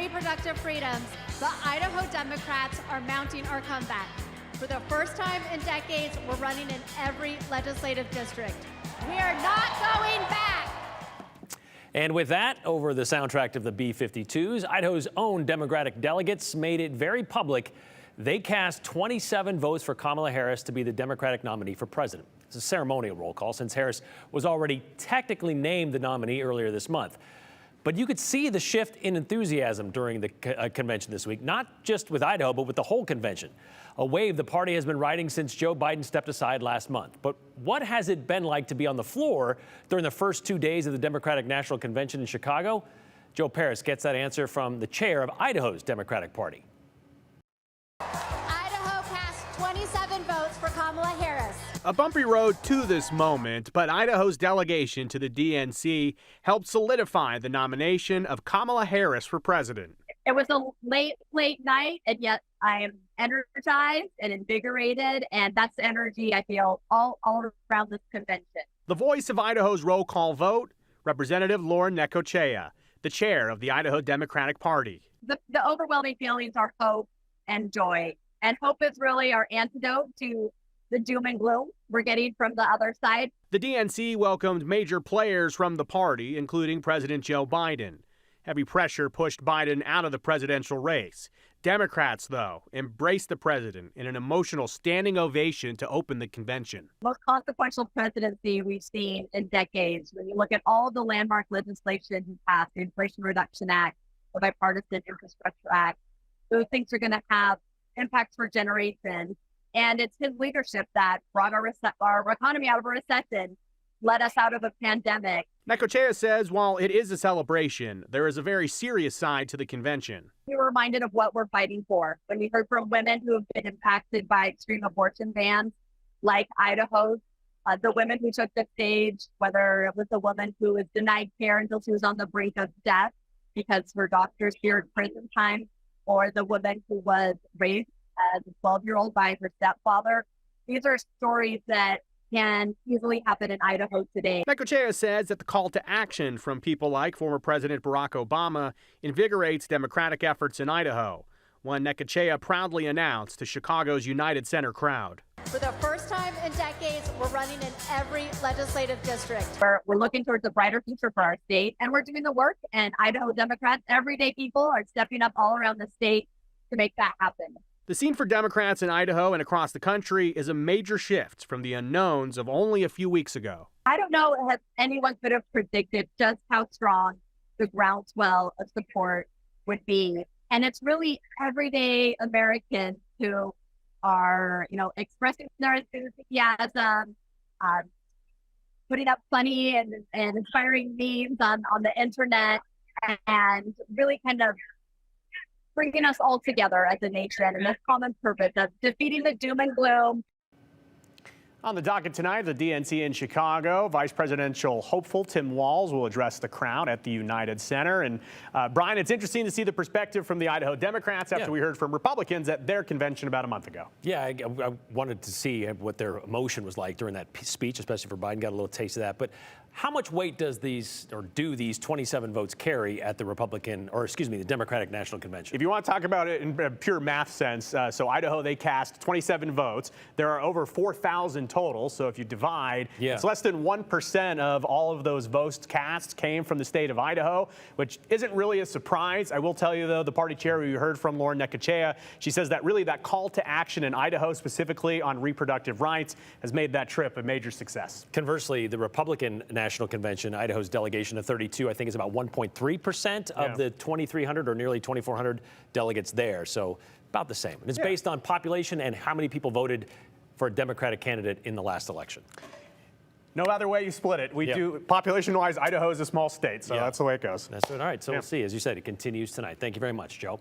reproductive freedoms, the Idaho Democrats are mounting our comeback. For the first time in decades, we're running in every legislative district. We are not going back. And with that, over the soundtrack of the B-52s, Idaho's own Democratic delegates made it very public. They cast 27 votes for Kamala Harris to be the Democratic nominee for president. It's a ceremonial roll call since Harris was already technically named the nominee earlier this month. But you could see the shift in enthusiasm during the convention this week, not just with Idaho, but with the whole convention. A wave the party has been riding since Joe Biden stepped aside last month. But what has it been like to be on the floor during the first 2 days of the Democratic National Convention in Chicago? Joe Paris gets that answer from the chair of Idaho's Democratic Party. Idaho cast 27 votes for Kamala Harris. A bumpy road to this moment, but Idaho's delegation to the DNC helped solidify the nomination of Kamala Harris for president. It was a late night, and yet I am energized and invigorated, and that's the energy I feel all around this convention. The voice of Idaho's roll call vote, Representative Lauren Necochea, the chair of the Idaho Democratic Party. The overwhelming feelings are hope and joy, and hope is really our antidote to the doom and gloom we're getting from the other side. The DNC welcomed major players from the party, including President Joe Biden. Heavy pressure pushed Biden out of the presidential race. Democrats, though, embraced the president in an emotional standing ovation to open the convention. Most consequential presidency we've seen in decades. When you look at all the landmark legislation he passed, the Inflation Reduction Act, the Bipartisan Infrastructure Act, those things are going to have impacts for generations. And it's his leadership that brought our economy out of a recession, led us out of a pandemic. Necochea says while it is a celebration, there is a very serious side to the convention. We were reminded of what we're fighting for. When we heard from women who have been impacted by extreme abortion bans, like Idaho's, the women who took the stage, whether it was a woman who was denied care until she was on the brink of death because her doctors feared prison time, or the woman who was raped as a 12-year-old by her stepfather. These are stories that can easily happen in Idaho today. Necochea says that the call to action from people like former President Barack Obama invigorates Democratic efforts in Idaho, one Necochea proudly announced to Chicago's United Center crowd. For the first time in decades, we're running in every legislative district. We're looking towards a brighter future for our state, and we're doing the work, and Idaho Democrats, everyday people, are stepping up all around the state to make that happen. The scene for Democrats in Idaho and across the country is a major shift from the unknowns of only a few weeks ago. I don't know if anyone could have predicted just how strong the groundswell of support would be. And it's really everyday Americans who are, expressing their enthusiasm, putting up funny and inspiring memes on the internet, and really kind of bringing us all together as a nation in this common purpose of defeating the doom and gloom. On the docket tonight, the DNC in Chicago, Vice Presidential hopeful Tim Walz will address the crowd at the United Center. And Brian, it's interesting to see the perspective from the Idaho Democrats after we heard from Republicans at their convention about a month ago. Yeah, I wanted to see what their emotion was like during that speech, especially for Biden. Got a little taste of that. But how much weight do these 27 votes carry at the the Democratic National Convention? If you want to talk about it in a pure math sense, so Idaho, they cast 27 votes. There are over 4,000 total. So if you divide, it's less than 1% of all of those votes cast came from the state of Idaho, which isn't really a surprise. I will tell you, though, the party chair who you heard from, Lauren Necochea, she says that really that call to action in Idaho, specifically on reproductive rights, has made that trip a major success. Conversely, the Republican National Convention, Idaho's delegation of 32, I think is about 1.3% of the 2,300 or nearly 2,400 delegates there. So about the same. And it's based on population and how many people voted for a Democratic candidate in the last election. No other way you split it. We do, population-wise, Idaho is a small state, so that's the way it goes. That's it. All right, so we'll see. As you said, it continues tonight. Thank you very much, Joe.